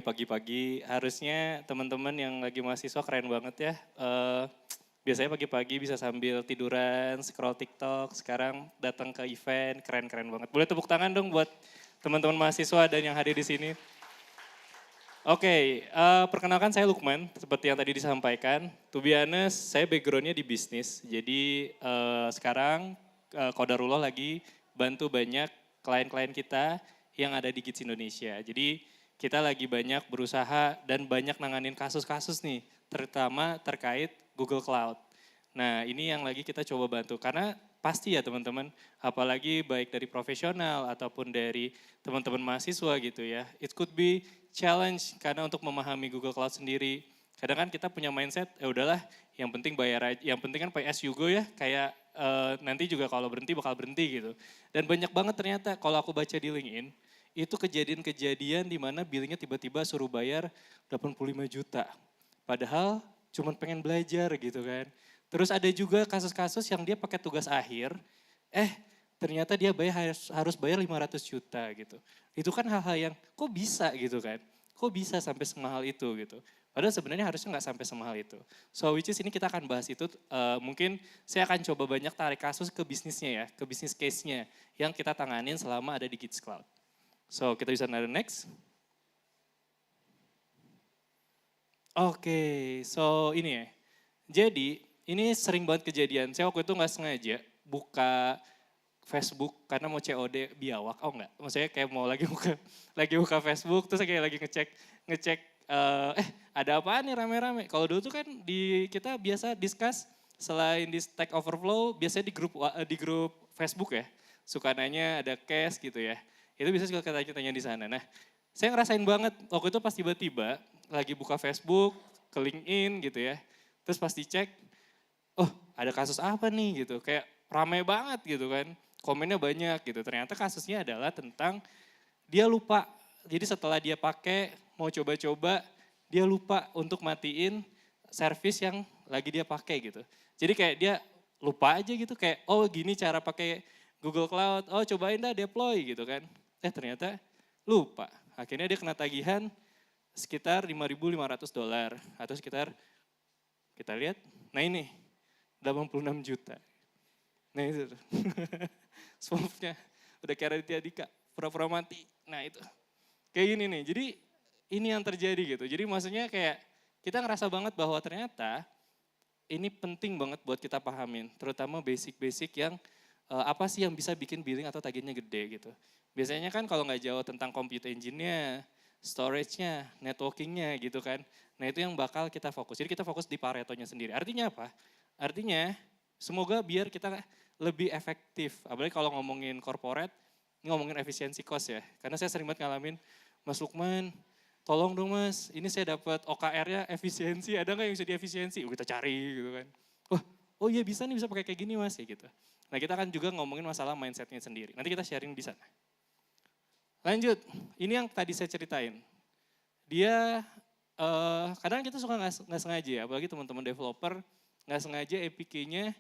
pagi-pagi, harusnya teman-teman yang lagi mahasiswa keren banget ya. Biasanya pagi-pagi bisa sambil tiduran, scroll TikTok, sekarang datang ke event, keren-keren banget. Boleh tepuk tangan dong buat teman-teman mahasiswa dan yang hadir di sini. Oke, perkenalkan saya Lukman, seperti yang tadi disampaikan. To be honest, saya backgroundnya di bisnis, jadi sekarang Qadarullah lagi bantu banyak klien-klien kita yang ada di Kids Indonesia. Jadi kita lagi banyak berusaha dan banyak nanganin kasus-kasus nih, terutama terkait Google Cloud. Nah ini yang lagi kita coba bantu, karena pasti ya teman-teman, apalagi baik dari profesional ataupun dari teman-teman mahasiswa gitu ya, it could be challenge karena untuk memahami Google Cloud sendiri. Kadang kan kita punya mindset, ya udahlah yang penting bayar aja, yang penting kan pay as you go ya, kayak nanti juga kalau berhenti bakal berhenti gitu. Dan banyak banget ternyata kalau aku baca di LinkedIn, itu kejadian-kejadian di mana billingnya tiba-tiba suruh bayar 85 juta. Padahal cuma pengen belajar gitu kan. Terus ada juga kasus-kasus yang dia pakai tugas akhir, ternyata dia harus bayar 500 juta gitu. Itu kan hal-hal yang kok bisa gitu kan. Kok bisa sampai semahal itu gitu. Padahal sebenarnya harusnya nggak sampai semahal itu. So which is ini kita akan bahas itu, mungkin saya akan coba banyak tarik kasus ke bisnisnya ya, ke bisnis case-nya yang kita tanganin selama ada di Kids Cloud. So kita bisa naruh next. Oke, so ini ya. Jadi ini sering banget kejadian. Saya waktu itu nggak sengaja buka Facebook karena mau COD biawak, oh enggak. Maksudnya kayak mau lagi buka Facebook terus kayak lagi ngecek ada apa nih rame-rame. Kalau dulu tuh kan kita biasa discuss selain di Stack Overflow biasanya di grup Facebook ya. Suka nanya ada case gitu ya. Itu bisa suka tanya-tanya di sana. Nah, saya ngerasain banget waktu itu pas tiba-tiba lagi buka Facebook, ke LinkedIn gitu ya. Terus pas dicek, oh ada kasus apa nih gitu. Kayak rame banget gitu kan. Komennya banyak gitu. Ternyata kasusnya adalah tentang dia lupa. Jadi setelah dia pakai, mau coba-coba, dia lupa untuk matiin service yang lagi dia pakai gitu. Jadi kayak dia lupa aja gitu kayak, oh gini cara pakai Google Cloud, oh cobain dah deploy gitu kan. Ternyata lupa. Akhirnya dia kena tagihan sekitar $5.500 atau sekitar, kita lihat, nah ini 86 juta. Nah itu tuh. Swapnya udah kayak Raditya Dika, pura-pura mati. Nah itu, kayak gini nih. Jadi ini yang terjadi gitu. Jadi maksudnya kayak kita ngerasa banget bahwa ternyata ini penting banget buat kita pahamin. Terutama basic-basic yang apa sih yang bisa bikin billing atau tagihannya gede gitu. Biasanya kan kalau nggak jauh tentang computer engine-nya, storage-nya, networking-nya gitu kan. Nah itu yang bakal kita fokus. Jadi kita fokus di Pareto-nya sendiri. Artinya apa? Artinya semoga biar kita lebih efektif. Apalagi kalau ngomongin corporate, ngomongin efisiensi cost ya. Karena saya sering banget ngalamin, Mas Lukman, tolong dong mas, ini saya dapat OKR-nya efisiensi, ada nggak yang bisa diefisiensi? Kita cari gitu kan. Oh iya bisa nih, bisa pakai kayak gini mas ya gitu. Nah kita akan juga ngomongin masalah mindset-nya sendiri. Nanti kita sharing di sana. Lanjut, ini yang tadi saya ceritain. Dia, kadang kita suka nggak sengaja ya, apalagi teman-teman developer, nggak sengaja APK-nya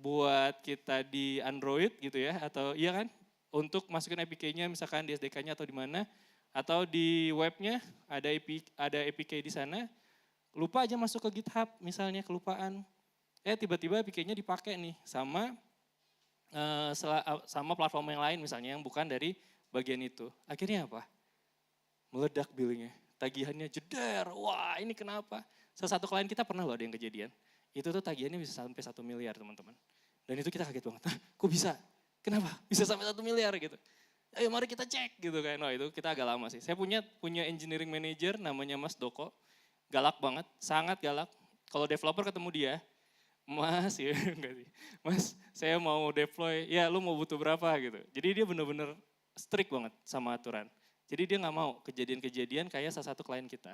buat kita di Android gitu ya, atau iya kan, untuk masukin APK-nya misalkan di SDK-nya atau di mana, atau di webnya ada APK di sana, lupa aja masuk ke GitHub misalnya, kelupaan. Tiba-tiba APK-nya dipakai nih sama platform yang lain misalnya yang bukan dari bagian itu. Akhirnya apa? Meledak billingnya, tagihannya jeder, wah ini kenapa? Salah satu klien kita pernah loh ada yang kejadian, itu tuh tagihannya bisa sampai 1 miliar teman-teman. Dan itu kita kaget banget, kok bisa? Kenapa? Bisa sampai 1 miliar gitu. Ayo mari kita cek gitu kan, itu kita agak lama sih. Saya punya engineering manager namanya Mas Doko, galak banget, sangat galak. Kalau developer ketemu dia, Mas, ya enggak sih. Mas, saya mau deploy, ya lu mau butuh berapa gitu. Jadi dia bener-bener strict banget sama aturan. Jadi dia nggak mau kejadian-kejadian kayak salah satu klien kita.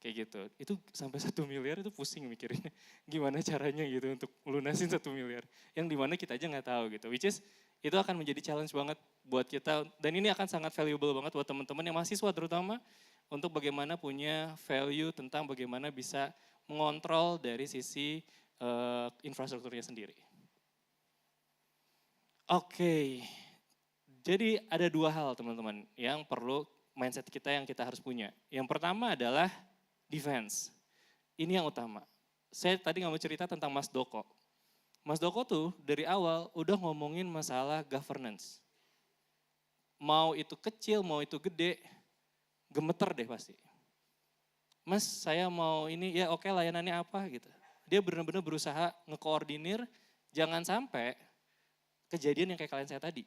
Kayak gitu. Itu sampai 1 miliar itu pusing mikirinnya. Gimana caranya gitu untuk melunasin 1 miliar. Yang dimana kita aja nggak tahu gitu. Which is itu akan menjadi challenge banget buat kita. Dan ini akan sangat valuable banget buat teman-teman yang mahasiswa terutama. Untuk bagaimana punya value tentang bagaimana bisa mengontrol dari sisi infrastrukturnya sendiri. Oke, jadi ada 2 hal teman-teman yang perlu mindset kita yang kita harus punya. Yang pertama adalah defense. Ini yang utama. Saya tadi nggak mau cerita tentang Mas Doko. Mas Doko tuh dari awal udah ngomongin masalah governance. Mau itu kecil, mau itu gede, gemeter deh pasti. Mas saya mau ini, ya oke layanannya apa gitu. Dia benar-benar berusaha ngekoordinir, jangan sampai kejadian yang kayak kalian saya tadi.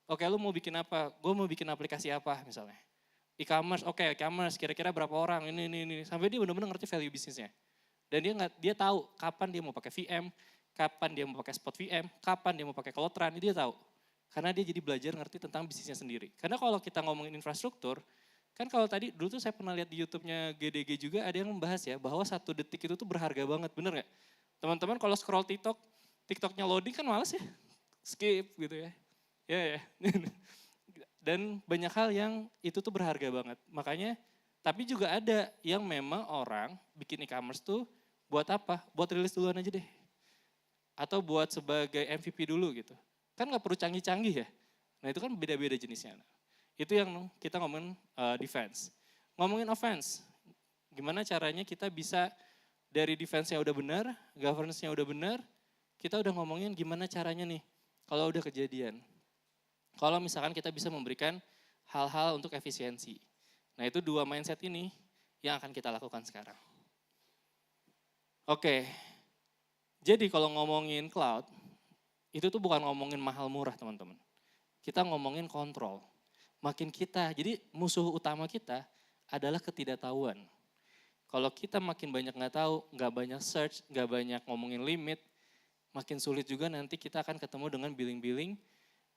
Oke lu mau bikin apa? Gue mau bikin aplikasi apa misalnya. E-commerce, oke e-commerce kira-kira berapa orang, ini. Sampai dia benar-benar ngerti value bisnisnya. Dan dia tahu kapan dia mau pakai VM, kapan dia mau pakai Spot VM, kapan dia mau pakai Cloudrun, dia tahu. Karena dia jadi belajar ngerti tentang bisnisnya sendiri. Karena kalau kita ngomongin infrastruktur, kan kalau tadi dulu tuh saya pernah lihat di YouTube-nya GDG juga ada yang membahas ya, bahwa 1 detik itu tuh berharga banget, bener gak? Teman-teman kalau scroll TikToknya loading kan males ya, skip gitu ya. Ya. Dan banyak hal yang itu tuh berharga banget. Makanya, tapi juga ada yang memang orang bikin e-commerce tuh buat apa? Buat rilis duluan aja deh. Atau buat sebagai MVP dulu gitu. Kan gak perlu canggih-canggih ya. Nah itu kan beda-beda jenisnya. Itu yang kita ngomongin defense. Ngomongin offense, gimana caranya kita bisa dari defense-nya udah benar, governance-nya udah benar, kita udah ngomongin gimana caranya nih kalau udah kejadian. Kalau misalkan kita bisa memberikan hal-hal untuk efisiensi. Nah itu 2 mindset ini yang akan kita lakukan sekarang. Oke, jadi kalau ngomongin cloud, itu tuh bukan ngomongin mahal murah teman-teman. Kita ngomongin kontrol. Makin kita, jadi musuh utama kita adalah ketidaktahuan. Kalau kita makin banyak nggak tahu, nggak banyak search, nggak banyak ngomongin limit, makin sulit juga nanti kita akan ketemu dengan billing-billing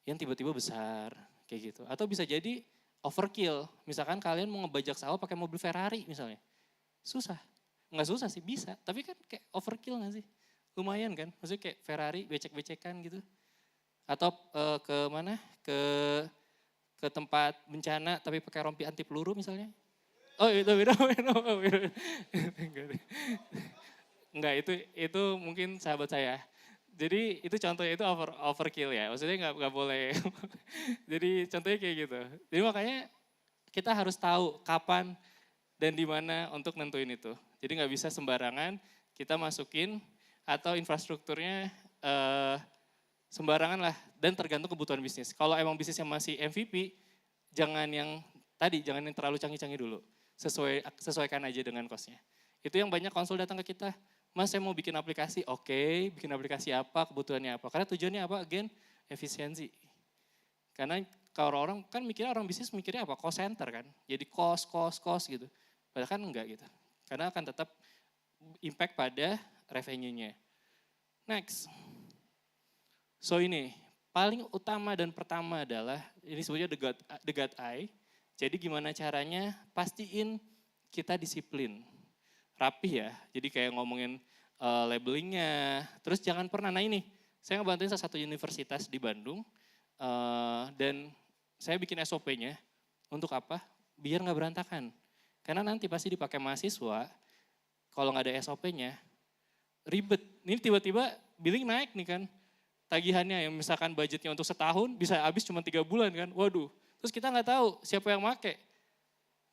yang tiba-tiba besar, kayak gitu. Atau bisa jadi overkill, misalkan kalian mau ngebajak sawah pakai mobil Ferrari misalnya. Susah, nggak susah sih, bisa. Tapi kan kayak overkill nggak sih? Lumayan kan, maksudnya kayak Ferrari becek-becekan gitu. Atau ke mana, ke tempat bencana tapi pakai rompi anti peluru misalnya. Oh itu beda. Enggak, itu mungkin sahabat saya. Jadi itu contohnya itu overkill ya, maksudnya nggak boleh. Jadi contohnya kayak gitu. Jadi makanya kita harus tahu kapan dan di mana untuk nentuin itu. Jadi nggak bisa sembarangan kita masukin atau infrastrukturnya sembarangan lah dan tergantung kebutuhan bisnis. Kalau emang bisnisnya masih MVP, jangan yang terlalu canggih-canggih dulu. Sesuaikan aja dengan cost-nya. Itu yang banyak konsul datang ke kita. Mas saya mau bikin aplikasi, oke, bikin aplikasi apa, kebutuhannya apa. Karena tujuannya apa? Again, efisiensi. Karena kalau orang kan mikirnya orang bisnis mikirnya apa? Cost center kan. Jadi cost gitu. Padahal kan enggak gitu. Karena akan tetap impact pada revenue-nya. Next. So ini, paling utama dan pertama adalah, ini sebutnya the God eye. Jadi gimana caranya pastiin kita disiplin. Rapih ya, jadi kayak ngomongin labelingnya. Terus jangan pernah, nah ini, saya ngebantuin salah satu universitas di Bandung. Dan saya bikin SOP-nya, untuk apa? Biar nggak berantakan. Karena nanti pasti dipakai mahasiswa, kalau nggak ada SOP-nya, ribet. Ini tiba-tiba billing naik nih kan. Tagihannya yang misalkan budgetnya untuk setahun bisa habis cuma 3 bulan kan. Waduh, terus kita nggak tahu siapa yang make.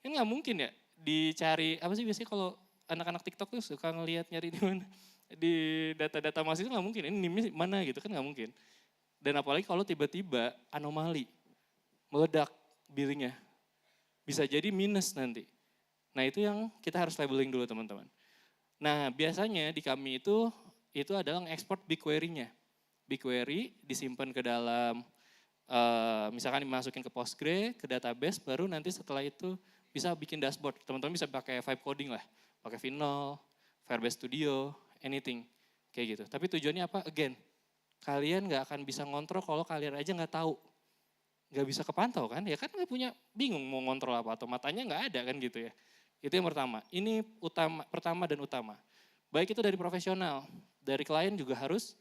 Ini nggak mungkin ya dicari, apa sih biasanya kalau anak-anak TikTok tuh suka ngelihat nyari di mana. Di data-data mahasiswa nggak mungkin, ini mana gitu kan nggak mungkin. Dan apalagi kalau tiba-tiba anomali, meledak billingnya. Bisa jadi minus nanti. Nah itu yang kita harus labeling dulu teman-teman. Nah biasanya di kami itu adalah ekspor BigQuery-nya. BigQuery disimpan ke dalam, misalkan dimasukin ke Postgre, ke database, baru nanti setelah itu bisa bikin dashboard. Teman-teman bisa pakai Vibe Coding lah, pakai V0, Firebase Studio, anything, kayak gitu. Tapi tujuannya apa? Again, kalian nggak akan bisa ngontrol kalau kalian aja nggak tahu. Nggak bisa kepantau kan, ya kan nggak punya, bingung mau ngontrol apa, atau matanya nggak ada kan gitu ya. Itu yang pertama, ini pertama dan utama. Baik itu dari profesional, dari klien juga harus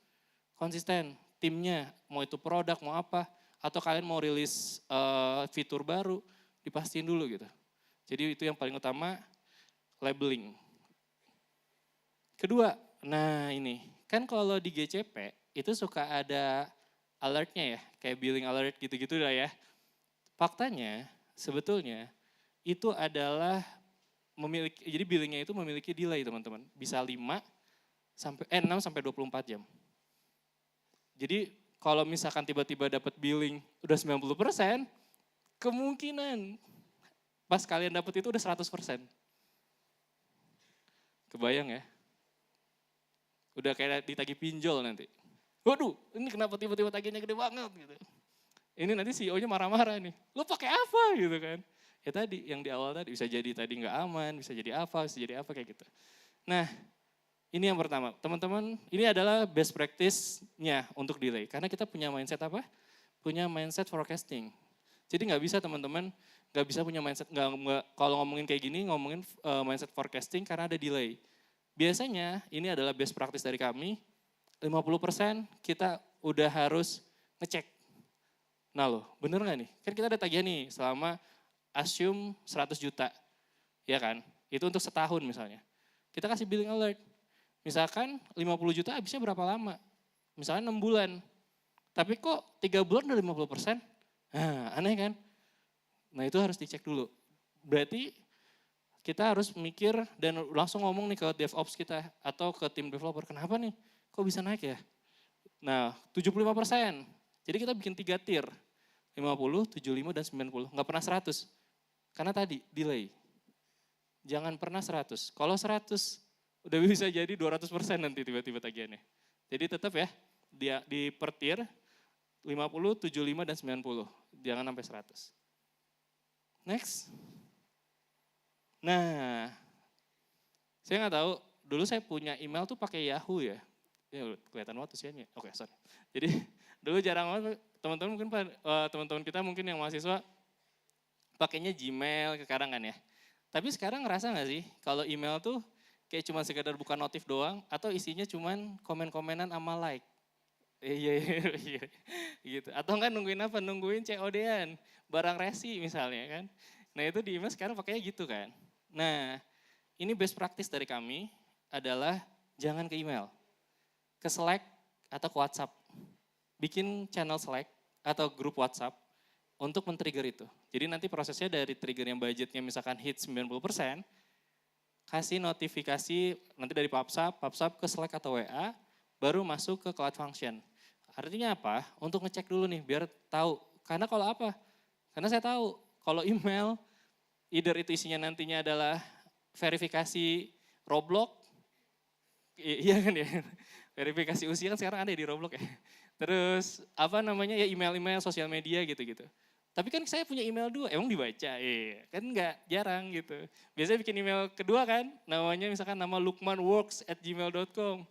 konsisten, timnya, mau itu produk, mau apa, atau kalian mau rilis fitur baru, dipastiin dulu gitu. Jadi itu yang paling utama, labeling. Kedua, nah ini, kan kalau di GCP itu suka ada alertnya ya, kayak billing alert gitu-gitu lah ya. Faktanya sebetulnya itu adalah jadi billingnya itu memiliki delay teman-teman. Bisa 6 sampai 24 jam. Jadi kalau misalkan tiba-tiba dapat billing udah 90%, kemungkinan pas kalian dapat itu udah 100%. Kebayang ya? Udah kayak ditagih pinjol nanti. Waduh, ini kenapa tiba-tiba tagihnya gede banget gitu. Ini nanti CEO-nya marah-marah nih. Lo pakai apa gitu kan? Ya tadi, yang di awal tadi bisa jadi tadi nggak aman, bisa jadi apa kayak gitu. Nah, ini yang pertama. Teman-teman, ini adalah best practice-nya untuk delay. Karena kita punya mindset apa? Punya mindset forecasting. Jadi nggak bisa teman-teman, nggak bisa punya mindset, kalau ngomongin kayak gini, ngomongin mindset forecasting karena ada delay. Biasanya ini adalah best practice dari kami, 50% kita udah harus ngecek. Nah loh, bener gak nih? Kan kita ada tagihan nih selama assume 100 juta, ya kan? Itu untuk setahun misalnya. Kita kasih billing alert. Misalkan 50 juta habisnya berapa lama? Misalnya 6 bulan. Tapi kok 3 bulan udah 50%? Nah, aneh kan? Nah itu harus dicek dulu. Berarti kita harus mikir dan langsung ngomong nih ke DevOps kita atau ke tim developer. Kenapa nih? Kok bisa naik ya? Nah 75%. Jadi kita bikin 3 tier. 50, 75, dan 90. Nggak pernah 100. Karena tadi delay. Jangan pernah 100. Kalau 100 udah bisa jadi 200% nanti tiba-tiba tagihannya. Jadi tetap ya di per tier 50, 75, dan 90. Jangan sampai 100. Next. Nah, saya nggak tahu, dulu saya punya email tuh pakai Yahoo ya. Ya kelihatan waktu usianya. Oke, sorry. Jadi dulu jarang banget teman-teman mungkin teman-teman kita mungkin yang mahasiswa pakainya Gmail kadang kan ya. Tapi sekarang ngerasa nggak sih kalau email tuh kayak cuma sekedar buka notif doang atau isinya cuman komen-komenan sama like. Iya, gitu. Atau enggak nungguin apa? Nungguin COD-an, barang resi misalnya kan. Nah itu di email sekarang pakainya gitu kan. Nah ini best practice dari kami adalah jangan ke email, ke Slack atau ke WhatsApp. Bikin channel Slack atau grup WhatsApp untuk men-trigger itu. Jadi nanti prosesnya dari trigger yang budgetnya misalkan hit 90%, kasih notifikasi nanti dari PubSub ke Slack atau WA, baru masuk ke Cloud Function. Artinya apa? Untuk ngecek dulu nih biar tahu. Karena kalau apa? Karena saya tahu kalau email, either itu isinya nantinya adalah verifikasi Roblox, iya kan ya, verifikasi usia kan sekarang ada di Roblox ya. Terus apa namanya ya email-email sosial media gitu-gitu. Tapi kan saya punya email 2, emang dibaca? Kan enggak, jarang gitu. Biasanya bikin email kedua kan, namanya misalkan nama lukmanworks@gmail.com.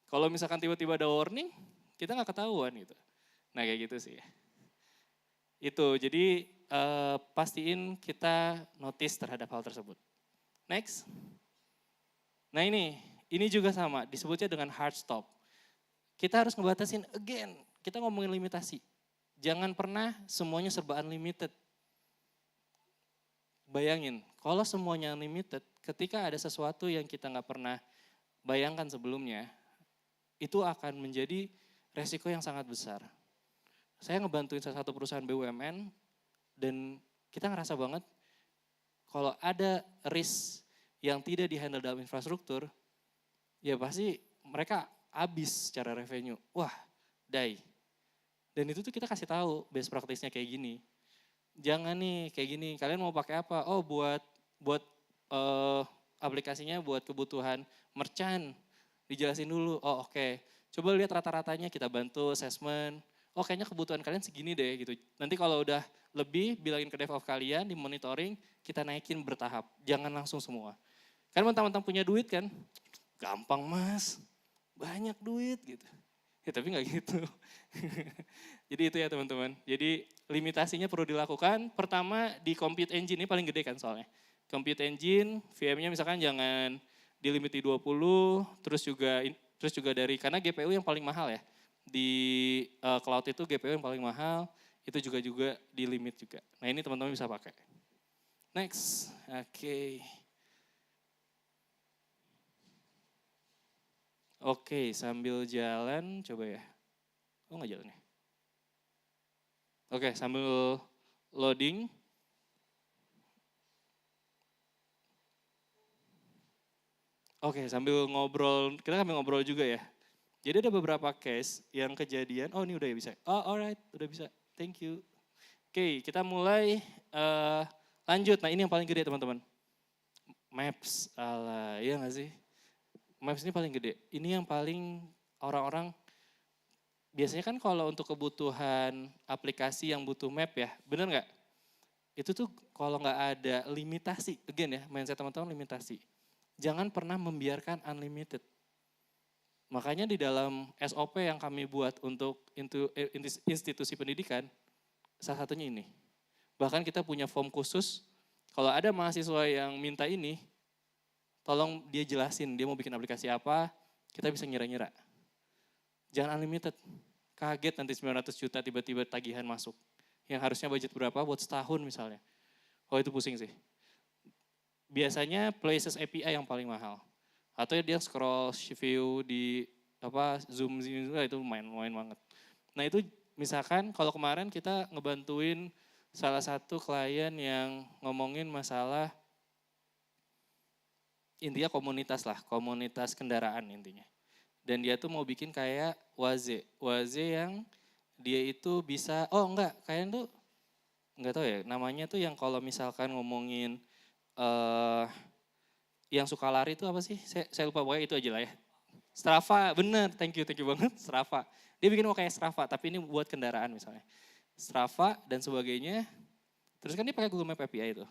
Kalau misalkan tiba-tiba ada warning, kita nggak ketahuan gitu. Nah kayak gitu sih. Itu, jadi pastiin kita notice terhadap hal tersebut. Next. Nah ini juga sama, disebutnya dengan hard stop. Kita harus ngebatasin again, kita ngomongin limitasi. Jangan pernah semuanya serba unlimited. Bayangin, kalau semuanya unlimited, ketika ada sesuatu yang kita nggak pernah bayangkan sebelumnya, itu akan menjadi resiko yang sangat besar. Saya ngebantuin salah satu perusahaan BUMN, dan kita ngerasa banget kalau ada risk yang tidak dihandle dalam infrastruktur, ya pasti mereka habis secara revenue. Wah, die. Dan itu tuh kita kasih tahu best practice-nya kayak gini. Jangan nih kayak gini, kalian mau pakai apa? Oh buat aplikasinya buat kebutuhan merchant. Dijelasin dulu, oh oke. Coba lihat rata-ratanya, kita bantu assessment. Oh kayaknya kebutuhan kalian segini deh gitu. Nanti kalau udah lebih, bilangin ke DevOps kalian, di monitoring, kita naikin bertahap. Jangan langsung semua. Kan mentang-mentang punya duit kan, gampang mas, banyak duit gitu. Ya tapi nggak gitu. Jadi itu ya teman-teman. Jadi limitasinya perlu dilakukan. Pertama di compute engine ini paling gede kan soalnya. Compute engine, VM-nya misalkan jangan di limit di 20, terus juga dari, karena GPU yang paling mahal ya. Di cloud itu GPU yang paling mahal, itu juga di limit juga. Nah ini teman-teman bisa pakai. Next, oke. Oke, sambil jalan coba ya. Oh nggak jalan ya? Oke, sambil loading. Oke, sambil ngobrol juga ya. Jadi ada beberapa case yang kejadian, oh ini udah ya bisa. Oh alright, udah bisa. Thank you. Oke, kita mulai lanjut. Nah ini yang paling gede teman-teman. Maps, alah, iya gak sih? Maps ini paling gede. Ini yang paling orang-orang, biasanya kan kalau untuk kebutuhan aplikasi yang butuh map ya, bener nggak? Itu tuh kalau nggak ada limitasi, again ya, mindset teman-teman limitasi. Jangan pernah membiarkan unlimited. Makanya di dalam SOP yang kami buat untuk institusi pendidikan, salah satunya ini. Bahkan kita punya form khusus, kalau ada mahasiswa yang minta ini, tolong dia jelasin dia mau bikin aplikasi apa, kita bisa ngira-ngira. Jangan unlimited, kaget nanti 900 juta tiba-tiba tagihan masuk. Yang harusnya budget berapa buat setahun misalnya. Oh itu pusing sih. Biasanya Places API yang paling mahal. Atau dia scroll view di zoom itu main banget. Nah itu misalkan kalau kemarin kita ngebantuin salah satu klien yang ngomongin masalah intinya komunitas kendaraan intinya. Dan dia tuh mau bikin kayak Waze yang dia itu bisa, kayaknya tuh nggak tahu ya namanya tuh yang kalau misalkan ngomongin yang suka lari itu apa sih? Saya lupa pokoknya itu aja lah ya. Strava, bener, thank you banget, Strava. Dia bikin mau kayak Strava, tapi ini buat kendaraan misalnya. Strava dan sebagainya, terus kan dia pakai Google Map API itu.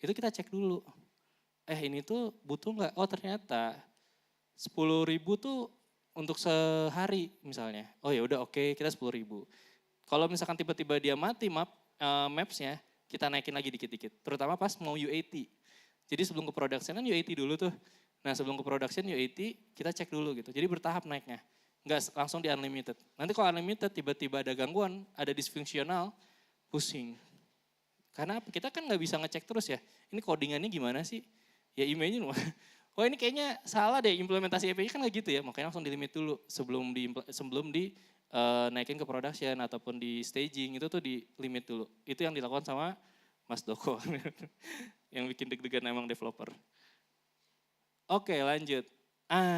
Itu kita cek dulu. Ini tuh butuh nggak? Oh ternyata 10.000 tuh untuk sehari misalnya. Oh ya udah oke, kita 10.000. Kalau misalkan tiba-tiba dia mati maps-nya, kita naikin lagi dikit-dikit. Terutama pas mau UAT. Jadi sebelum ke production kan UAT dulu tuh. Nah sebelum ke production UAT kita cek dulu gitu. Jadi bertahap naiknya. Nggak langsung di unlimited. Nanti kalau unlimited tiba-tiba ada gangguan, ada disfungsional, pusing. Karena kita kan nggak bisa ngecek terus ya. Ini codingannya gimana sih? Ya imagine oh ini kayaknya salah deh implementasi API kan nggak gitu ya. Makanya langsung di limit dulu sebelum di naikin ke production ataupun di staging itu tuh di limit dulu. Itu yang dilakukan sama Mas Doko. Yang bikin deg-degan emang developer. Oke lanjut.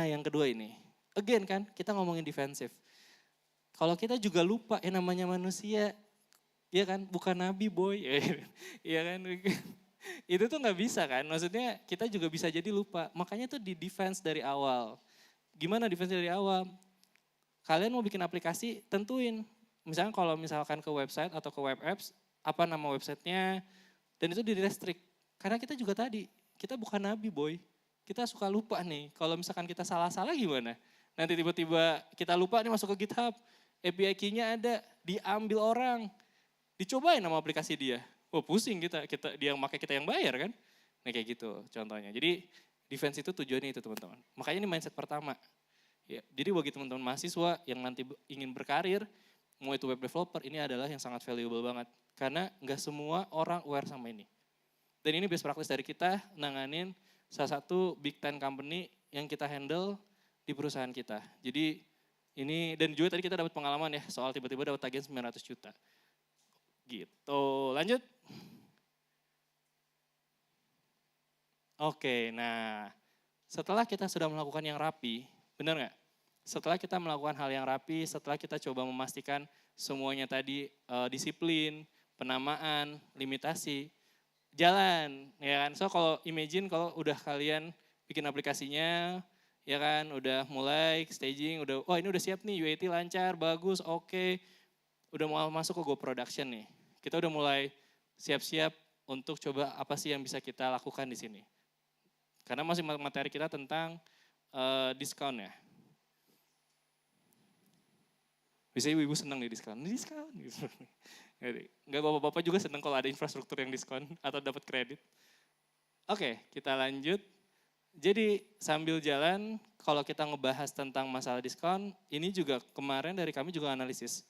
Yang kedua ini. Again kan kita ngomongin defensif. Kalau kita juga lupa namanya manusia. Ya kan bukan nabi boy. Iya kan. Itu tuh gak bisa kan. Maksudnya kita juga bisa jadi lupa. Makanya tuh di defense dari awal. Gimana defense dari awal? Kalian mau bikin aplikasi tentuin. Misalnya kalau misalkan ke website atau ke web apps. Apa nama websitenya. Dan itu di restrict. Karena kita juga tadi, kita bukan nabi boy. Kita suka lupa nih, kalau misalkan kita salah-salah gimana? Nanti tiba-tiba kita lupa nih masuk ke GitHub, API key-nya ada, diambil orang, dicobain nama aplikasi dia. Pusing kita dia yang pakai kita yang bayar kan? Nah kayak gitu contohnya. Jadi defense itu tujuannya itu teman-teman. Makanya ini mindset pertama. Ya, jadi bagi teman-teman mahasiswa yang nanti ingin berkarir, mau itu web developer, ini adalah yang sangat valuable banget. Karena nggak semua orang aware sama ini. Dan ini best practice dari kita nanganin salah satu big 10 company yang kita handle di perusahaan kita. Jadi ini, dan juga tadi kita dapat pengalaman ya soal tiba-tiba dapat tagihan 900 juta. Gitu, lanjut. Oke, nah setelah kita sudah melakukan yang rapi, benar nggak? Setelah kita melakukan hal yang rapi, setelah kita coba memastikan semuanya tadi disiplin, penamaan, limitasi, jalan ya kan. So kalau imagine kalau udah kalian bikin aplikasinya ya kan, udah mulai staging, ini udah siap nih, UAT lancar, bagus, oke. Udah mau masuk ke Go Production nih. Kita udah mulai siap-siap untuk coba apa sih yang bisa kita lakukan di sini. Karena masih materi kita tentang diskon ya. Biasanya ibu-ibu senang nih diskon. Gitu. Enggak, bapak-bapak juga senang kalau ada infrastruktur yang diskon atau dapat kredit. Oke, kita lanjut. Jadi sambil jalan, kalau kita ngebahas tentang masalah diskon, ini juga kemarin dari kami juga analisis.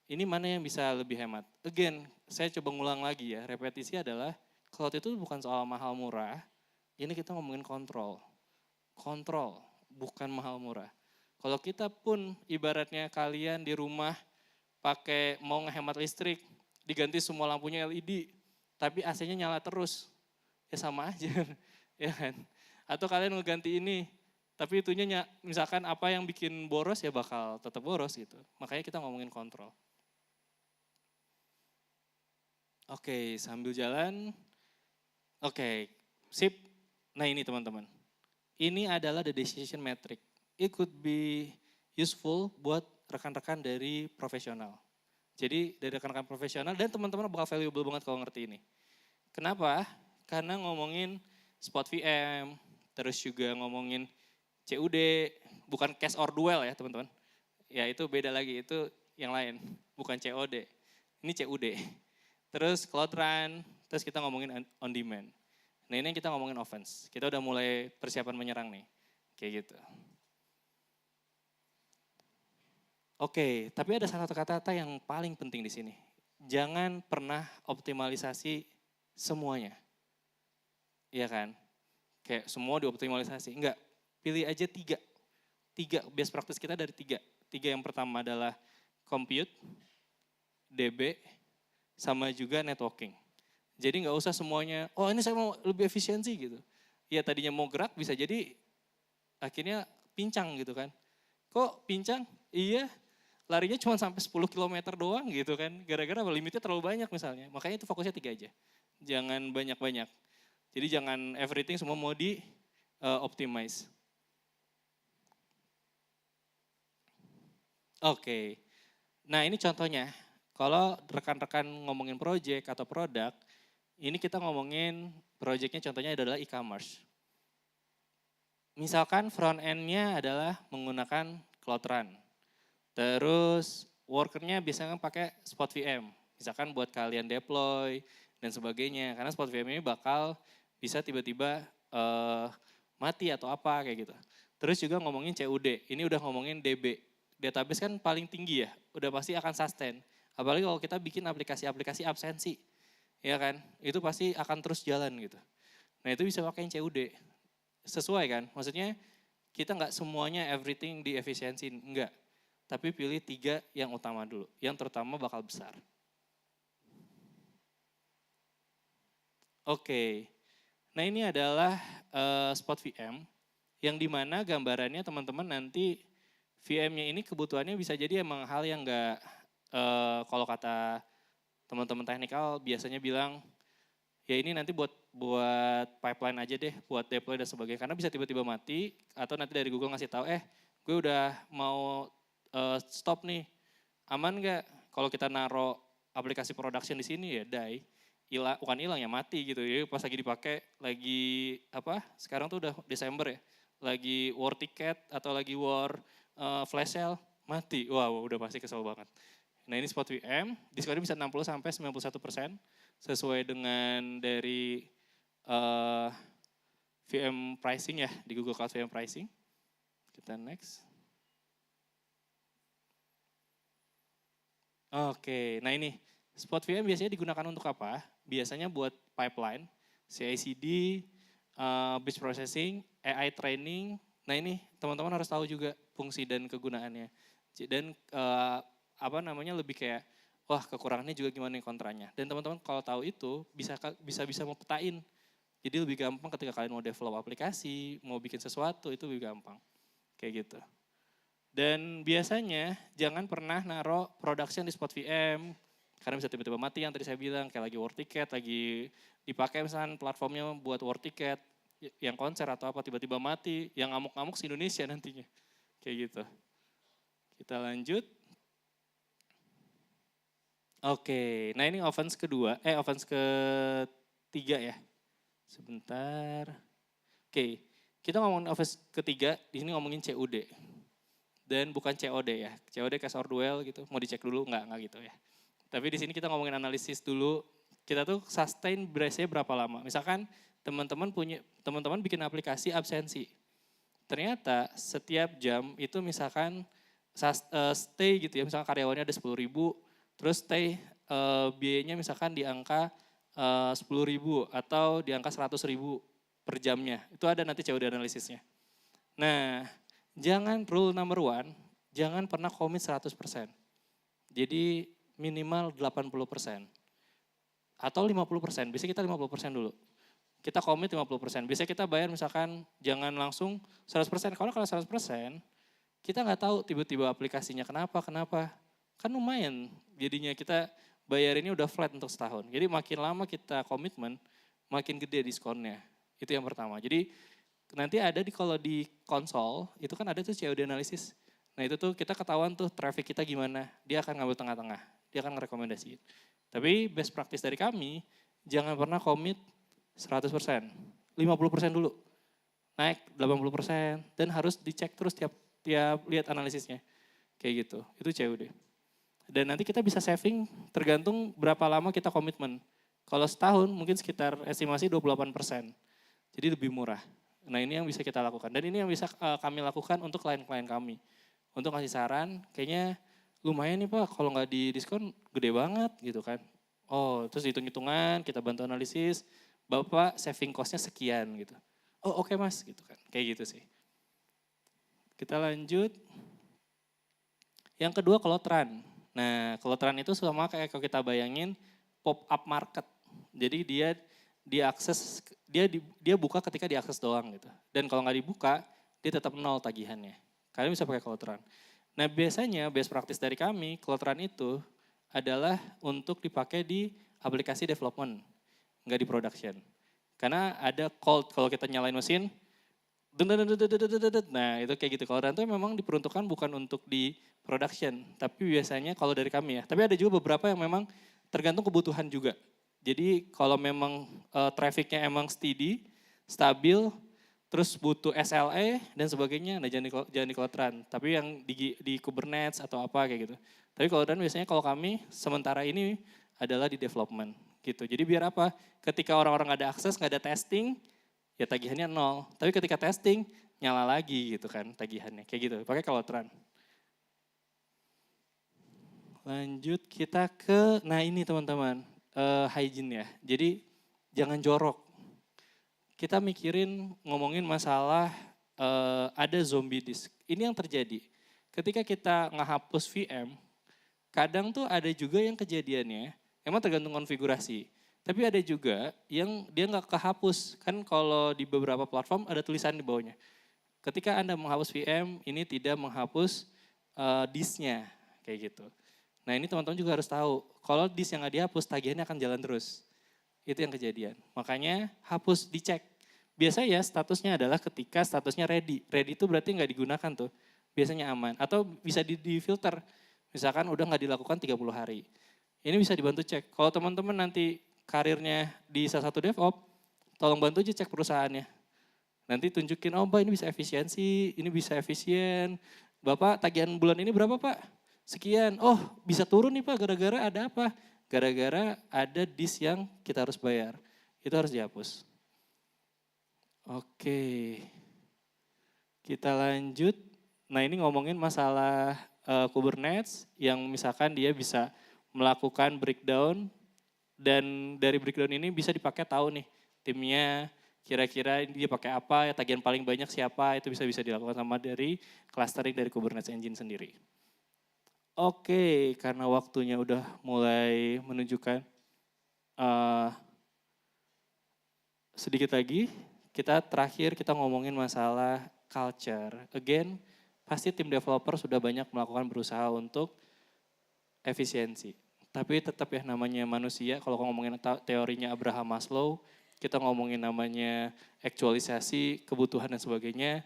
Ini mana yang bisa lebih hemat. Again, saya coba ngulang lagi ya, repetisi adalah cloud itu bukan soal mahal murah, ini kita ngomongin kontrol. Kontrol, bukan mahal murah. Kalau kita pun ibaratnya kalian di rumah pakai mau ngehemat listrik, diganti semua lampunya LED, tapi AC-nya nyala terus, ya sama aja, ya kan? Atau kalian ngeganti ini, Tapi itunya misalkan apa yang bikin boros ya bakal tetap boros gitu. Makanya kita ngomongin kontrol. Oke, sambil jalan. Oke, sip. Nah ini teman-teman. Ini adalah the decision metric. It could be useful buat rekan-rekan dari profesional. Jadi dari rekan-rekan profesional dan teman-teman bakal valuable banget kalau ngerti ini. Kenapa? Karena ngomongin spot VM, terus juga ngomongin CUD, bukan cash or duel ya teman-teman. Ya itu beda lagi, itu yang lain, bukan COD. Ini CUD. Terus cloud run, terus kita ngomongin on demand. Nah ini yang kita ngomongin offense. Kita udah mulai persiapan menyerang nih, kayak gitu. Oke, tapi ada satu kata-kata yang paling penting di sini. Jangan pernah optimalisasi semuanya. Iya kan? Kayak semua dioptimalisasi. Enggak, pilih aja 3. 3, best practice kita dari 3. 3 yang pertama adalah compute, DB, sama juga networking. Jadi nggak usah semuanya, oh ini saya mau lebih efisiensi gitu. Ya tadinya mau gerak bisa jadi akhirnya pincang gitu kan. Kok pincang? Iya, larinya cuma sampai 10 km doang gitu kan. Gara-gara limitnya terlalu banyak misalnya. Makanya itu fokusnya 3 aja. Jangan banyak-banyak. Jadi jangan everything semua mau di optimize. Oke. Nah ini contohnya. Kalau rekan-rekan ngomongin project atau produk, ini kita ngomongin projectnya contohnya adalah e-commerce. Misalkan front end-nya adalah menggunakan Cloud Run. Terus workernya biasanya pakai Spot VM. Misalkan buat kalian deploy dan sebagainya. Karena Spot VM ini bakal bisa tiba-tiba mati atau apa kayak gitu. Terus juga ngomongin CUD. Ini udah ngomongin DB. Database kan paling tinggi ya. Udah pasti akan sustain. Apalagi kalau kita bikin aplikasi-aplikasi absensi. Ya kan? Itu pasti akan terus jalan gitu. Nah itu bisa pakai CUD. Sesuai kan? Maksudnya kita nggak semuanya everything di efisiensi. Enggak. Tapi pilih 3 yang utama dulu. Yang terutama bakal besar. Oke. Nah ini adalah Spot VM. Yang dimana gambarannya teman-teman nanti VM-nya ini kebutuhannya bisa jadi emang hal yang nggak, kalau kata teman-teman teknikal biasanya bilang, ya ini nanti buat pipeline aja deh, buat deploy dan sebagainya. Karena bisa tiba-tiba mati, atau nanti dari Google ngasih tahu, gue udah mau stop nih, aman nggak? Kalau kita naruh aplikasi production di sini ya die, bukan hilang ya mati gitu. Jadi pas lagi dipakai, lagi apa? Sekarang tuh udah Desember ya, lagi war ticket atau lagi war flash sale, mati. Wow, udah pasti kesel banget. Nah ini Spot VM, diskonnya bisa 60-91% sesuai dengan dari VM pricing ya, di Google Cloud VM pricing. Kita next. Oke, nah ini Spot VM biasanya digunakan untuk apa? Biasanya buat pipeline, CI/CD, batch processing, AI training. Nah ini teman-teman harus tahu juga fungsi dan kegunaannya. Dan apa namanya lebih kayak, wah kekurangannya juga gimana nih kontranya. Dan teman-teman kalau tahu itu bisa mau petain. Jadi lebih gampang ketika kalian mau develop aplikasi, mau bikin sesuatu itu lebih gampang. Kayak gitu. Dan biasanya jangan pernah naruh production di Spot VM, karena bisa tiba-tiba mati yang tadi saya bilang, kayak lagi war ticket, lagi dipakai misalnya platformnya buat war ticket, yang konser atau apa tiba-tiba mati, yang ngamuk-ngamuk si Indonesia nantinya. Kayak gitu. Kita lanjut. Oke, nah ini offense ketiga ya. Sebentar. Oke, kita ngomongin offense ketiga, di sini ngomongin CUD. Dan bukan COD ya, COD cash or duel gitu, mau dicek dulu enggak gitu ya. Tapi di sini kita ngomongin analisis dulu, kita tuh sustain brace-nya berapa lama. Misalkan teman-teman bikin aplikasi absensi. Ternyata setiap jam itu misalkan stay gitu ya, misalkan karyawannya ada 10.000, terus stay biayanya misalkan di angka 10.000 atau di angka 100.000 per jamnya. Itu ada nanti COD analisisnya. Nah, jangan rule number 1, jangan pernah commit 100%. Jadi minimal 80%. Atau 50%, biasanya kita 50% dulu. kita komit 50%. Biasanya kita bayar misalkan jangan langsung 100%. Kalau 100%, kita nggak tahu tiba-tiba aplikasinya kenapa. Kan lumayan jadinya kita bayar ini udah flat untuk setahun. Jadi makin lama kita komitmen, makin gede diskonnya. Itu yang pertama. Jadi nanti ada kalau di konsol, itu kan ada tuh COD analysis. Nah itu tuh kita ketahuan tuh traffic kita gimana. Dia akan ngambil tengah-tengah, dia akan ngerekomendasiin. Tapi best practice dari kami, jangan pernah komit 100%, 50% dulu. Naik 80% dan harus dicek terus tiap lihat analisisnya. Kayak gitu, itu COD. Dan nanti kita bisa saving tergantung berapa lama kita komitmen. Kalau setahun mungkin sekitar estimasi 28%. Jadi lebih murah. Nah ini yang bisa kita lakukan. Dan ini yang bisa kami lakukan untuk klien-klien kami. Untuk ngasih saran, kayaknya lumayan nih Pak, kalau nggak di diskon gede banget gitu kan. Oh terus hitung-hitungan, kita bantu analisis, Bapak saving cost-nya sekian gitu. Oh oke Mas gitu kan, kayak gitu sih. Kita lanjut. Yang kedua kelotran. Nah, kelotran itu sama kayak kalau kita bayangin pop up market. Jadi dia buka ketika diakses doang gitu. Dan kalau nggak dibuka, dia tetap nol tagihannya. Kalian bisa pakai kelotran. Nah, biasanya best practice dari kami, kelotran itu adalah untuk dipakai di aplikasi development, nggak di production. Karena ada cold kalau kita nyalain mesin, nah itu kayak gitu. Kelotran itu memang diperuntukkan bukan untuk di production, tapi biasanya kalau dari kami ya. Tapi ada juga beberapa yang memang tergantung kebutuhan juga. Jadi kalau memang trafficnya emang steady, stabil, terus butuh SLA dan sebagainya, nah jangan di kelotran. Tapi yang di Kubernetes atau apa kayak gitu. Tapi kelotran biasanya kalau kami sementara ini adalah di development gitu. Jadi biar apa? Ketika orang-orang ada akses, nggak ada testing, ya tagihannya nol. Tapi ketika testing, nyala lagi gitu kan tagihannya. Kayak gitu, pakai kelotran. Lanjut kita ke, nah ini teman-teman, hygiene ya. Jadi jangan jorok. Kita ngomongin masalah ada zombie disk. Ini yang terjadi. Ketika kita ngehapus VM, kadang tuh ada juga yang kejadiannya, emang tergantung konfigurasi. Tapi ada juga yang dia nggak kehapus. Kan kalau di beberapa platform ada tulisan di bawahnya. Ketika Anda menghapus VM, ini tidak menghapus disknya. Kayak gitu. Nah ini teman-teman juga harus tahu. Kalau disk yang nggak dihapus, tagihannya akan jalan terus. Itu yang kejadian. Makanya hapus, dicek. Biasanya statusnya adalah ketika statusnya ready. Ready itu berarti nggak digunakan tuh. Biasanya aman. Atau bisa di filter. Misalkan udah nggak dilakukan 30 hari. Ini bisa dibantu cek. Kalau teman-teman nanti karirnya di salah satu DevOps, tolong bantu aja cek perusahaannya. Nanti tunjukin, oh Mbak ini bisa efisiensi, ini bisa efisien. Bapak tagihan bulan ini berapa Pak? Sekian. Oh bisa turun nih Pak, gara-gara ada apa? Gara-gara ada disk yang kita harus bayar. Itu harus dihapus. Oke. Kita lanjut. Nah ini ngomongin masalah Kubernetes yang misalkan dia bisa melakukan breakdown. Dan dari breakdown ini bisa dipakai tahu nih timnya kira-kira dia pakai apa, ya tagihan paling banyak siapa, itu bisa dilakukan sama dari clustering dari Kubernetes Engine sendiri. Oke, karena waktunya udah mulai menunjukkan sedikit lagi, kita ngomongin masalah culture. Again, pasti tim developer sudah banyak melakukan berusaha untuk efisiensi. Tapi tetap ya namanya manusia, kalau ngomongin teorinya Abraham Maslow, kita ngomongin namanya aktualisasi, kebutuhan dan sebagainya.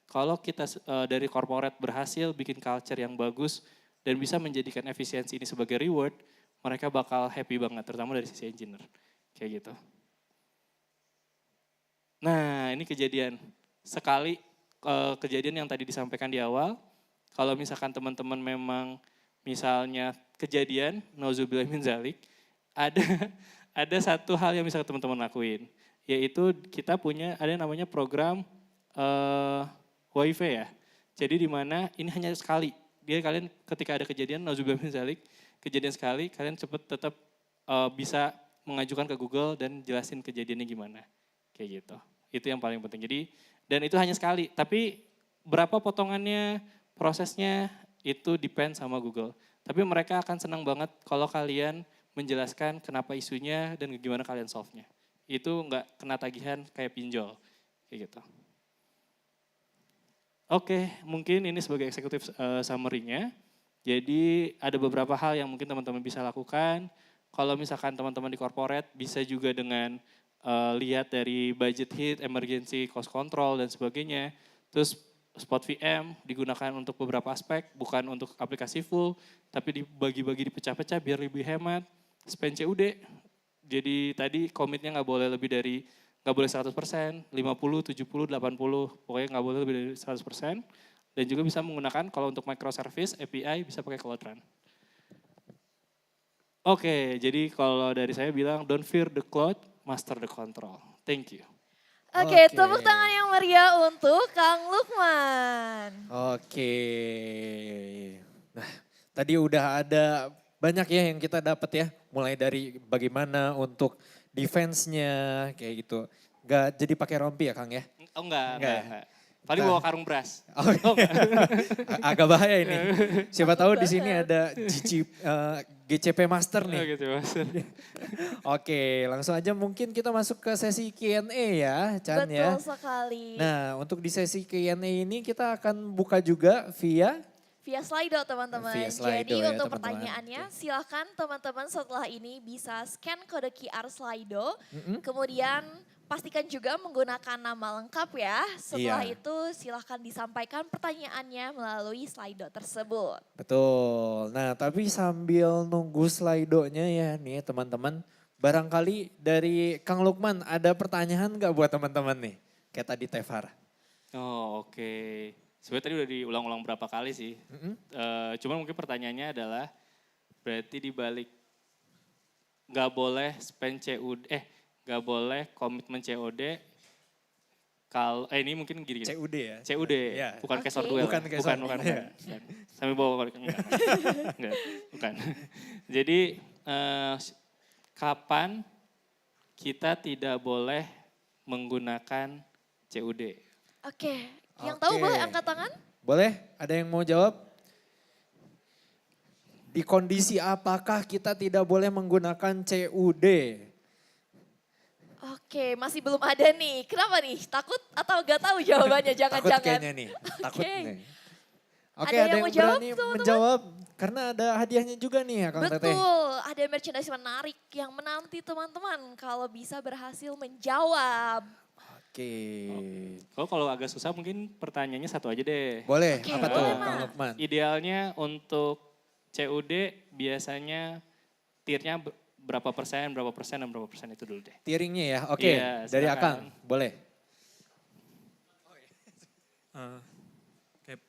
Kalau kita dari corporate berhasil bikin culture yang bagus dan bisa menjadikan efisiensi ini sebagai reward, mereka bakal happy banget, terutama dari sisi engineer. Kayak gitu. Nah ini kejadian, sekali kejadian yang tadi disampaikan di awal, kalau misalkan teman-teman memang misalnya kejadian, nauzubillah min zalik, ada satu hal yang bisa teman-teman lakuin, yaitu kita punya ada yang namanya program WiFi ya. Jadi di mana ini hanya sekali. Dia kalian ketika ada kejadian, nauzubillah min zalik, kejadian sekali, kalian tetap bisa mengajukan ke Google dan jelasin kejadiannya gimana. Kayak gitu. Itu yang paling penting. Jadi dan itu hanya sekali, tapi berapa potongannya, prosesnya itu depend sama Google. Tapi mereka akan senang banget kalau kalian menjelaskan kenapa isunya dan gimana kalian solve-nya. itu nggak kena tagihan kayak pinjol, kayak gitu. Oke, mungkin ini sebagai eksekutif summary-nya. Jadi ada beberapa hal yang mungkin teman-teman bisa lakukan. Kalau misalkan teman-teman di corporate bisa juga dengan lihat dari budget hit, emergency cost control dan sebagainya. Terus spot VM digunakan untuk beberapa aspek, bukan untuk aplikasi full, tapi dibagi-bagi dipecah-pecah biar lebih hemat. Spend CUD, jadi tadi komitnya nggak boleh lebih dari, nggak boleh 100%, 50, 70, 80, pokoknya nggak boleh lebih dari 100%. Dan juga bisa menggunakan kalau untuk microservice, API bisa pakai Cloud Run. Oke, jadi kalau dari saya bilang don't fear the cloud, master the control. Thank you. Oke, tepuk tangan yang meriah untuk Kang Lukman. Oke. Nah, tadi udah ada banyak ya yang kita dapat ya. Mulai dari bagaimana untuk defense-nya kayak gitu. Gak jadi pakai rompi ya Kang ya? Oh enggak. Ya? Paling bawa karung beras. Oh, agak bahaya ini. Siapa tahu di sini ada GCP Master nih. Oh gitu, Master. Oke, langsung aja mungkin kita masuk ke sesi Q&A ya, Chan ya. Betul sekali. Nah, untuk di sesi Q&A ini kita akan buka juga via Slido teman-teman. Via Slido Jadi ya, untuk teman-teman. pertanyaannya silahkan teman-teman setelah ini bisa scan kode QR Slido. Kemudian pastikan juga menggunakan nama lengkap ya. Setelah Iya. itu silahkan disampaikan pertanyaannya melalui Slido tersebut. Betul. Nah, tapi sambil nunggu Slido-nya ya nih teman-teman. Barangkali dari Kang Lukman ada pertanyaan nggak buat teman-teman nih? Kayak tadi Tefar. Oh oke. Sebenarnya tadi udah diulang-ulang berapa kali sih. Cuman mungkin pertanyaannya adalah berarti di balik nggak boleh spend CUD, nggak boleh komitmen COD. Kalau ini mungkin gini. CUD ya? CUD, Ya. bukan Oke. Case Duel. Bukan Case Duel. Bukan. Sambil bawa enggak. Bukan. Jadi kapan kita tidak boleh menggunakan CUD? Oke, yang tahu Oke. boleh angkat tangan? Boleh? Ada yang mau jawab? Di kondisi apakah kita tidak boleh menggunakan CUD? Oke, masih belum ada nih. Kenapa nih? Takut atau gak tahu jawabannya? Takut Jangan-jangan. kayaknya nih. Takut Oke. nih. Oke, Ada yang ada yang mau jawab, berani teman-teman? menjawab karena ada hadiahnya juga nih ya Kang Teteh. Betul, ada merchandise menarik yang menanti teman-teman kalau bisa berhasil menjawab. Oke. Kalau agak susah mungkin pertanyaannya satu aja deh. Boleh, Oke, apa tuh boleh, Kang Mas. Lukman? Idealnya untuk CUD biasanya tiernya berapa persen, dan berapa persen itu dulu deh. Tiringnya ya, oke. Iya, Dari silakan. Akang, boleh. Kayak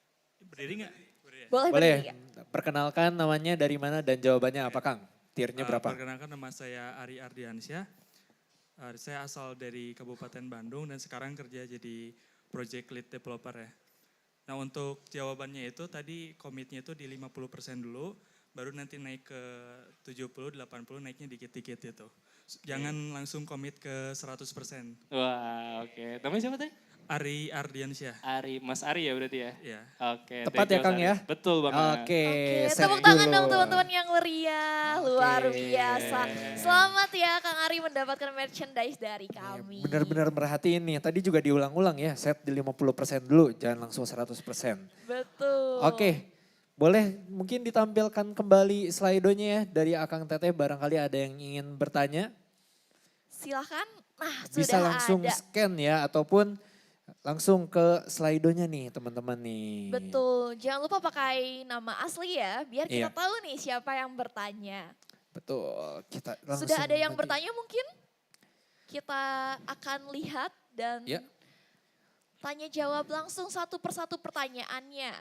berdiri nggak? Berdiri ya? Boleh, Boleh, berdiri ya? perkenalkan namanya dari mana dan jawabannya apa Kang? Tiernya berapa? Perkenalkan nama saya Ari Ardiansyah. Saya asal dari Kabupaten Bandung dan sekarang kerja jadi project lead developer ya. Nah untuk jawabannya itu tadi komitnya itu di 50% dulu, baru nanti naik ke 70, 80 naiknya dikit-dikit itu. Jangan langsung komit ke 100%. Wah oke, namanya siapa teh? Ari Ardiansyah. Mas Ari ya berarti ya? Ya. Oke. Tepat thank ya you, Kang Mas ya? Ari. Betul banget. Oke, Oke, set tepuk tangan dulu. dong teman-teman yang meriah, luar Oke. biasa. Selamat ya Kang Ari mendapatkan merchandise dari kami. Benar-benar merhatiin nih, tadi juga diulang-ulang ya, set di 50% dulu, jangan langsung 100%. Betul. Oke, boleh mungkin ditampilkan kembali Slido-nya ya dari Akang Teteh, barangkali ada yang ingin bertanya. Silahkan, nah Bisa sudah langsung ada. scan ya, ataupun langsung ke Slido-nya nih teman-teman nih. Betul, jangan lupa pakai nama asli ya, biar kita Iya. tahu nih siapa yang bertanya. Betul, kita langsung Sudah ada yang nanti. bertanya mungkin? Kita akan lihat dan Ya. tanya jawab langsung satu persatu pertanyaannya.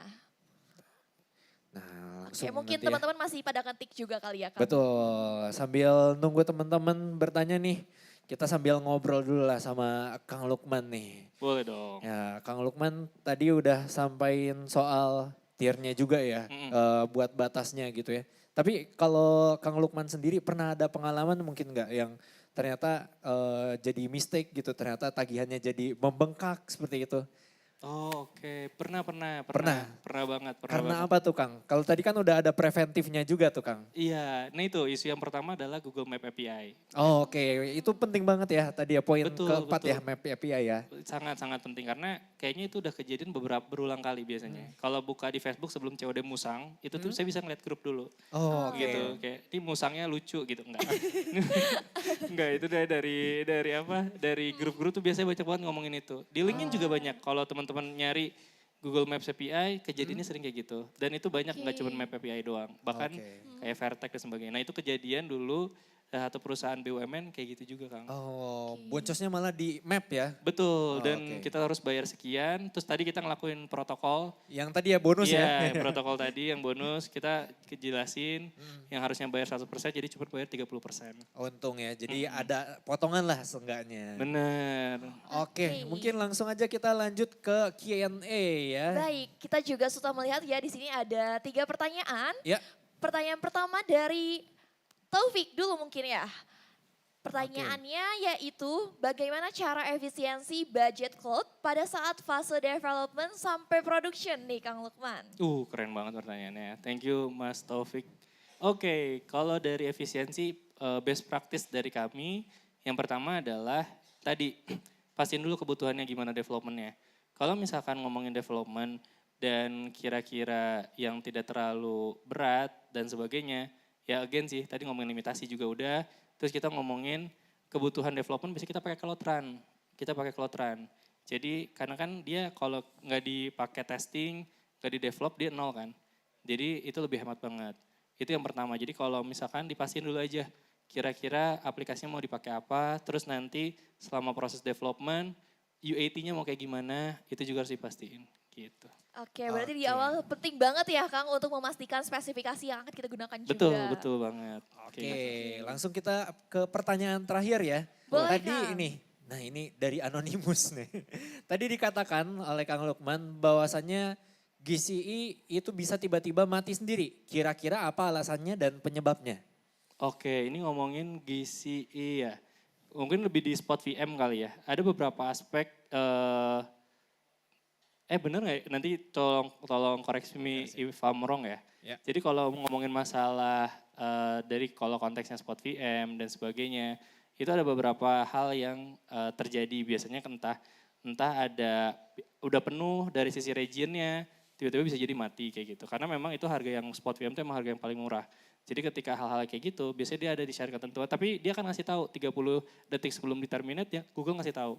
Nah, Oke, langsung mungkin nanti ya. teman-teman masih pada ketik juga kali ya Kang. Betul, sambil nunggu teman-teman bertanya nih, kita sambil ngobrol dulu lah sama Kang Lukman nih. Boleh dong. Ya, Kang Lukman tadi udah sampaikan soal tiernya juga ya, buat batasnya gitu ya. Tapi kalau Kang Lukman sendiri pernah ada pengalaman mungkin nggak yang ternyata jadi mistake gitu, ternyata tagihannya jadi membengkak seperti itu. Oh oke, pernah Pernah? banget, pernah Karena banget. apa tuh Kang? Kalau tadi kan udah ada preventifnya juga tuh Kang. Iya, nah itu isu yang pertama adalah Google Map API. Oh, oke, itu penting banget ya tadi ya poin Betul, keempat ya betul. Map API ya. Sangat-sangat penting karena kayaknya itu udah kejadian berulang kali biasanya. Kalau buka di Facebook sebelum COD musang, itu tuh saya bisa ngeliat grup dulu. Oh, oke. Gitu, kayak ini musangnya lucu gitu, enggak. Enggak, itu dari apa? Dari grup-grup tuh biasanya banyak banget ngomongin itu. Di LinkedIn juga banyak kalau teman-teman nyari Google Maps API, kejadiannya sering kayak gitu. Dan itu banyak nggak cuma Oke. Map API doang. Bahkan Oke. kayak Vertex dan sebagainya. Nah itu kejadian dulu satu perusahaan BUMN kayak gitu juga Kang. Oh, boncosnya malah di map ya. Betul, Oh, dan oke. kita harus bayar sekian. Terus tadi kita ngelakuin protokol. Yang tadi ya bonus ya. Iya, protokol tadi yang bonus kita kejelasin. Yang harusnya bayar 100% jadi cuma bayar 30%. Untung ya, jadi ada potongan lah seenggaknya. Bener. Oke, Oke. mungkin langsung aja kita lanjut ke Q&A ya. Baik, kita juga sudah melihat ya di sini ada 3 pertanyaan. Ya, Pertanyaan pertama dari Taufik dulu mungkin ya. Pertanyaannya yaitu bagaimana cara efisiensi budget cloud pada saat fase development sampai production nih Kang Lukman. Keren banget pertanyaannya. Thank you Mas Taufik. Oke, kalau dari efisiensi best practice dari kami, yang pertama adalah tadi pastiin dulu kebutuhannya gimana developmentnya. Kalau misalkan ngomongin development dan kira-kira yang tidak terlalu berat dan sebagainya, ya again sih tadi ngomongin limitasi juga udah. Terus kita ngomongin kebutuhan development bisa kita pakai Cloud Run. Kita pakai Cloud Run. Jadi karena kan dia kalau nggak dipakai testing, nggak di develop dia nol kan. Jadi itu lebih hemat banget. Itu yang pertama. Jadi kalau misalkan dipastiin dulu aja kira-kira aplikasinya mau dipakai apa, terus nanti selama proses development UAT-nya mau kayak gimana, itu juga harus dipastiin gitu. Oke, berarti di Oke. awal penting banget ya Kang untuk memastikan spesifikasi yang akan kita gunakan juga. Betul banget. oke, Kayak gitu. langsung kita ke pertanyaan terakhir ya. Boleh, Tadi Kang. ini dari Anonymous nih. Tadi dikatakan oleh Kang Lukman bahwasannya GCE itu bisa tiba-tiba mati sendiri. Kira-kira apa alasannya dan penyebabnya? Oke, ini ngomongin GCE ya. Mungkin lebih di spot VM kali ya. Ada beberapa aspek, bener nggak ya? Nanti tolong koreksi me if I'm wrong ya. Ya. Jadi kalau ngomongin masalah dari kalau konteksnya spot VM dan sebagainya, itu ada beberapa hal yang terjadi biasanya entah ada udah penuh dari sisi regionnya, tiba-tiba bisa jadi mati kayak gitu. Karena memang itu harga yang spot VM itu emang harga yang paling murah. Jadi ketika hal-hal kayak gitu, biasanya dia ada di syarat ketentuan. Tapi dia kan ngasih tahu 30 detik sebelum di terminate ya, Google ngasih tahu.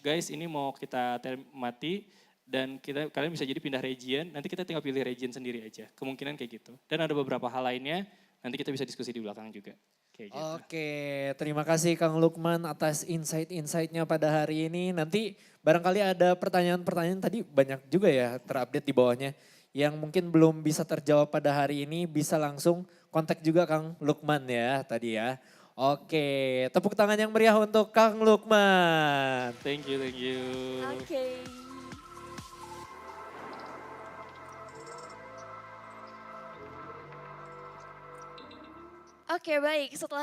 Guys ini mau kita mati dan kalian bisa jadi pindah region, nanti kita tinggal pilih region sendiri aja. Kemungkinan kayak gitu. Dan ada beberapa hal lainnya, nanti kita bisa diskusi di belakang juga. Kayak gitu. Oke, terima kasih Kang Lukman atas insight-insightnya pada hari ini. Nanti barangkali ada pertanyaan-pertanyaan tadi banyak juga ya terupdate di bawahnya. Yang mungkin belum bisa terjawab pada hari ini bisa langsung kontak juga Kang Lukman ya tadi ya. Oke, tepuk tangan yang meriah untuk Kang Lukman. Thank you. Oke. Oke, baik. Setelah